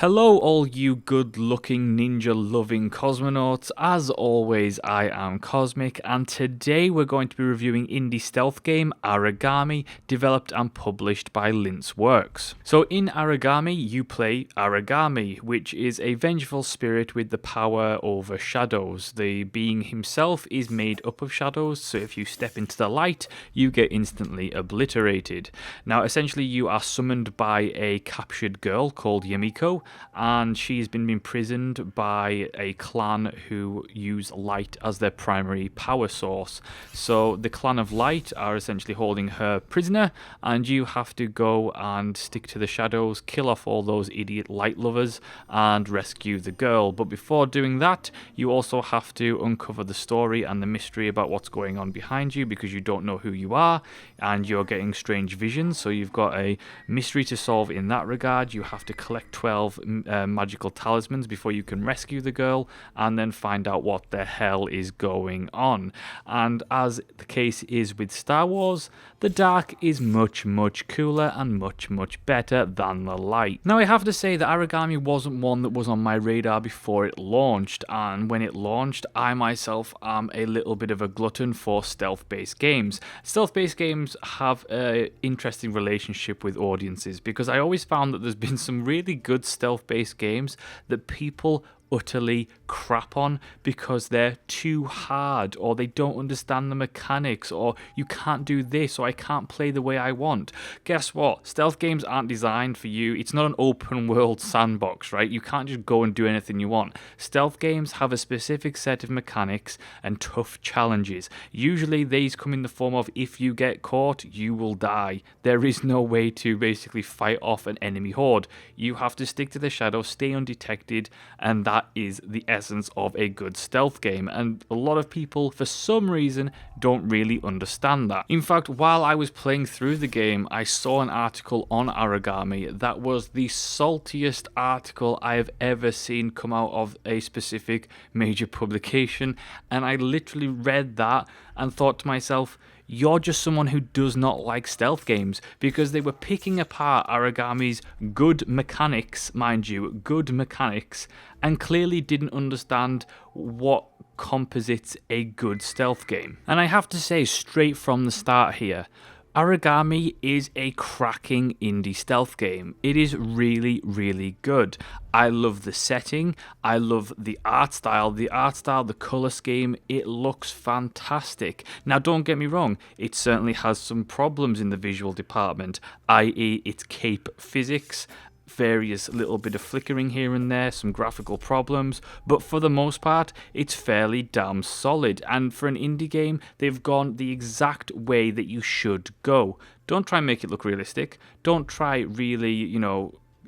Hello all you good-looking ninja-loving cosmonauts. As always, I am Cosmic, and today we're going to be reviewing indie stealth game Aragami, developed and published by Lince Works. So in Aragami, you play Aragami, which is a vengeful spirit with the power over shadows. The being himself is made up of shadows, so if you step into the light, you get instantly obliterated. Now, essentially, you are summoned by a captured girl called Yamiko, and she's been imprisoned by a clan who use light as their primary power source. So the clan of light are essentially holding her prisoner, and you have to go and stick to the shadows, kill off all those idiot light lovers, and rescue the girl. But before doing that, you also have to uncover the story and the mystery about what's going on behind you, because you don't know who you are and you're getting strange visions. So you've got a mystery to solve in that regard. You have to collect 12 magical talismans before you can rescue the girl, and then find out what the hell is going on. And as the case is with Star Wars, the dark is much cooler and much better than the light. Now, I have to say that Aragami wasn't one that was on my radar before it launched, and when it launched, I myself am a little bit of a glutton for stealth-based games. Stealth-based games have an interesting relationship with audiences, because I always found that there's been some really good stealth-based games that people utterly crap on because they're too hard, or they don't understand the mechanics, or you can't do this, or I can't play the way I want. Guess what? Stealth games aren't designed for you. It's not an open world sandbox, right? You can't just go and do anything you want. Stealth games have a specific set of mechanics and tough challenges. Usually these come in the form of, if you get caught, you will die. There is no way to basically fight off an enemy horde. You have to stick to the shadows, stay undetected, and that is the essence of a good stealth game, and a lot of people for some reason don't really understand that. In fact, while I was playing through the game, I saw an article on Aragami that was the saltiest article I have ever seen come out of a specific major publication, and I literally read that and thought to myself, you're just someone who does not like stealth games, because they were picking apart Aragami's good mechanics, mind you, good mechanics, and clearly didn't understand what composites a good stealth game. And I have to say straight from the start here, Aragami is a cracking indie stealth game. It is really good. I love the setting, I love the art style, the colour scheme, it looks fantastic. Now, don't get me wrong, it certainly has some problems in the visual department, i.e. its cape physics, various little bit of flickering here and there, some graphical problems, but for the most part, it's fairly damn solid. And for an indie game, they've gone the exact way that you should go. Don't try and make it look realistic. Don't try really,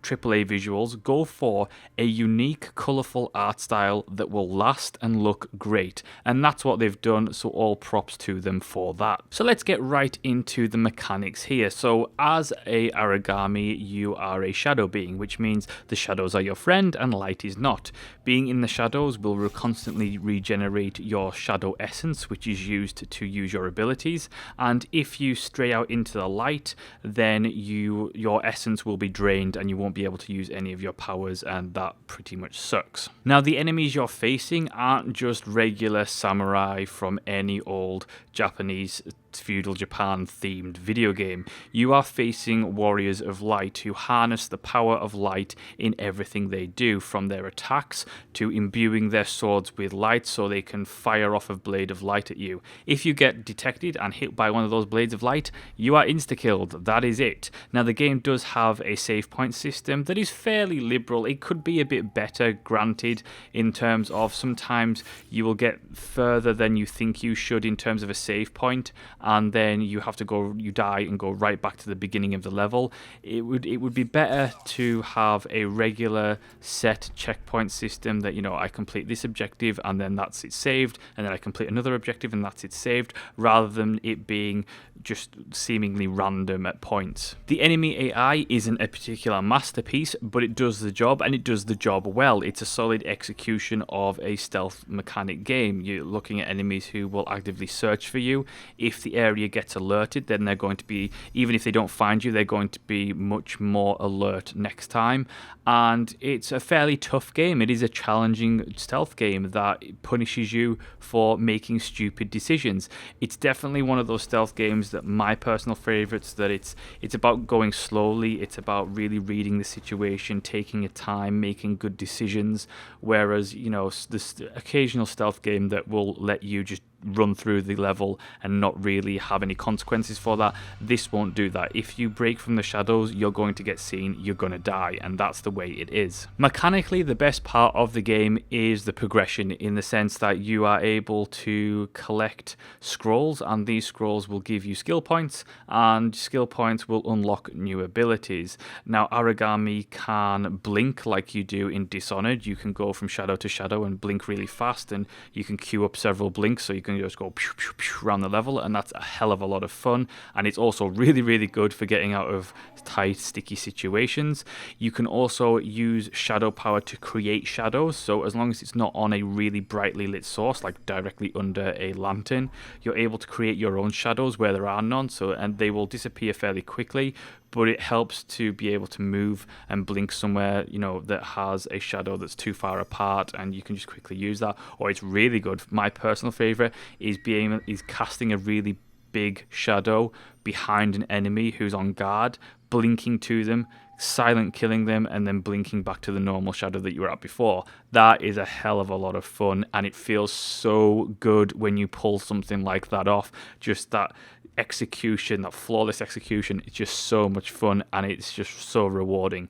AAA visuals. Go for a unique, colourful art style that will last and look great. And that's what they've done, so all props to them for that. So let's get right into the mechanics here. So as a Aragami, you are a shadow being, which means the shadows are your friend and light is not. Being in the shadows will constantly regenerate your shadow essence, which is used to use your abilities. And if you stray out into the light, then your essence will be drained and you won't be able to use any of your powers, and that pretty much sucks. Now, the enemies you're facing aren't just regular samurai from any old Japanese feudal Japan themed video game. You are facing warriors of light who harness the power of light in everything they do, from their attacks to imbuing their swords with light so they can fire off a blade of light at you. If you get detected and hit by one of those blades of light, you are insta-killed. That is it. Now, the game does have a save point system that is fairly liberal. It could be a bit better, granted, in terms of sometimes you will get further than you think you should in terms of a save point, and then you die and go right back to the beginning of the level. It would be better to have a regular set checkpoint system that, I complete this objective and then that's it saved, and then I complete another objective and that's it saved, rather than it being just seemingly random at points. The enemy AI isn't a particular masterpiece, but it does the job, and it does the job well. It's a solid execution of a stealth mechanic game. You're looking at enemies who will actively search for you. If the area gets alerted, then they're going to be, even if they don't find you, they're going to be much more alert next time. And it's a fairly tough game. It is a challenging stealth game that punishes you for making stupid decisions. It's definitely one of those stealth games that my personal favorites, that it's about going slowly, it's about really reading the situation, taking your time, making good decisions, whereas, you know, this occasional stealth game that will let you just run through the level and not really have any consequences for that. This won't do that. If you break from the shadows, you're going to get seen, you're going to die, and that's the way it is. Mechanically, the best part of the game is the progression, in the sense that you are able to collect scrolls, and these scrolls will give you skill points, and skill points will unlock new abilities. Now, Aragami can blink like you do in Dishonored. You can go from shadow to shadow and blink really fast, and you can queue up several blinks, so you can just go pew, pew, pew around the level, and that's a hell of a lot of fun. And it's also really, really good for getting out of tight, sticky situations. You can also use shadow power to create shadows, so as long as it's not on a really brightly lit source, like directly under a lantern, you're able to create your own shadows where there are none, and they will disappear fairly quickly. But it helps to be able to move and blink somewhere, you know, that has a shadow that's too far apart, and you can just quickly use that. Or it's really good. My personal favorite is casting a really big shadow behind an enemy who's on guard, blinking to them, silent killing them, and then blinking back to the normal shadow that you were at before. That is a hell of a lot of fun, and it feels so good when you pull something like that off. Just that execution, that flawless execution, it's just so much fun, and it's just so rewarding.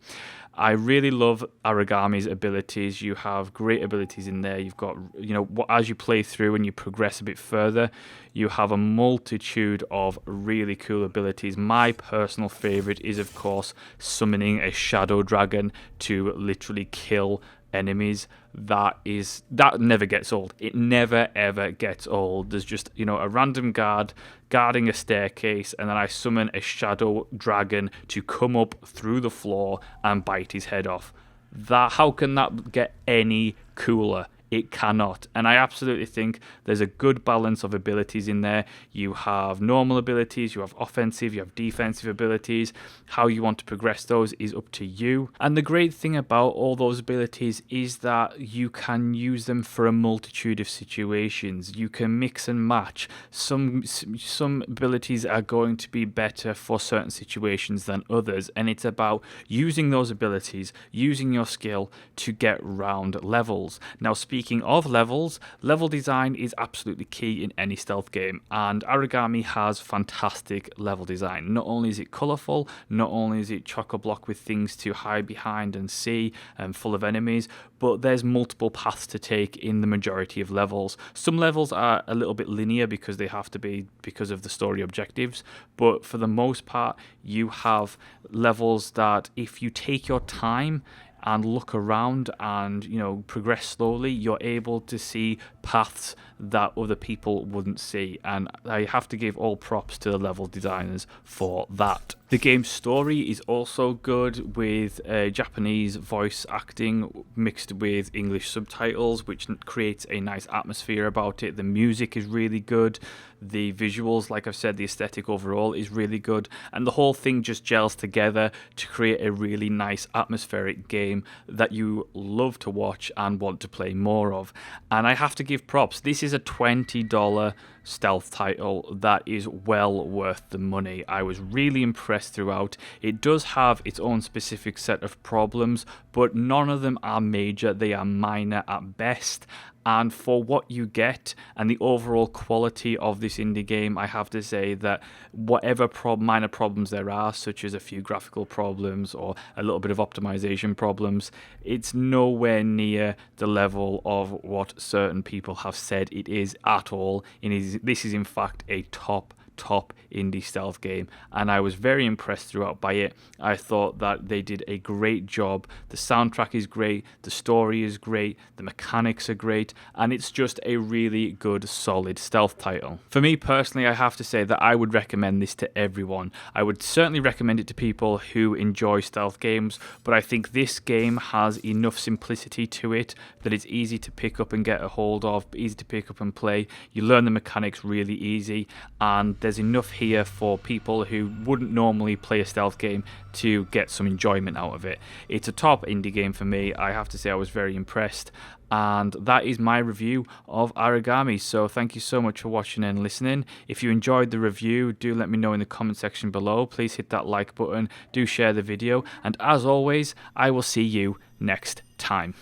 I really love Aragami's abilities. You have great abilities in there. You've got, you know, as you play through and you progress a bit further, you have a multitude of really cool abilities. My personal favorite is, of course, summoning a shadow dragon to literally kill enemies. That never gets old. It never ever gets old. There's just, you know, a random guard guarding a staircase, and then I summon a shadow dragon to come up through the floor and bite his head off. How can that get any cooler? It cannot. And I absolutely think there's a good balance of abilities in there. You have normal abilities, you have offensive, you have defensive abilities. How you want to progress those is up to you. And the great thing about all those abilities is that you can use them for a multitude of situations. You can mix and match. Some abilities are going to be better for certain situations than others, and it's about using those abilities, using your skill to get round levels. Now, speaking of levels, level design is absolutely key in any stealth game, and Aragami has fantastic level design. Not only is it colourful, not only is it chock-a-block with things to hide behind and see and full of enemies, but there's multiple paths to take in the majority of levels. Some levels are a little bit linear because they have to be because of the story objectives, but for the most part, you have levels that if you take your time and look around and, you know, progress slowly, you're able to see paths that other people wouldn't see, and I have to give all props to the level designers for that. The game's story is also good, with Japanese voice acting mixed with English subtitles, which creates a nice atmosphere about it. The music is really good. The visuals, like I've said, the aesthetic overall is really good, and the whole thing just gels together to create a really nice atmospheric game that you love to watch and want to play more of. And I have to give props. This is a $20 stealth title that is well worth the money. I was really impressed throughout. It does have its own specific set of problems, but none of them are major. They are minor at best. And for what you get and the overall quality of this indie game, I have to say that whatever minor problems there are, such as a few graphical problems or a little bit of optimization problems, it's nowhere near the level of what certain people have said it is at all. This is in fact a top indie stealth game, and I was very impressed throughout by it. I thought that they did a great job. The soundtrack is great, the story is great, the mechanics are great, and it's just a really good, solid stealth title. For me personally, I have to say that I would recommend this to everyone. I would certainly recommend it to people who enjoy stealth games, but I think this game has enough simplicity to it that it's easy to pick up and get a hold of, easy to pick up and play. You learn the mechanics really easy, and there's enough here for people who wouldn't normally play a stealth game to get some enjoyment out of it. It's a top indie game for me. I have to say I was very impressed. And that is my review of Aragami. So thank you so much for watching and listening. If you enjoyed the review, do let me know in the comment section below. Please hit that like button, do share the video, and as always, I will see you next time.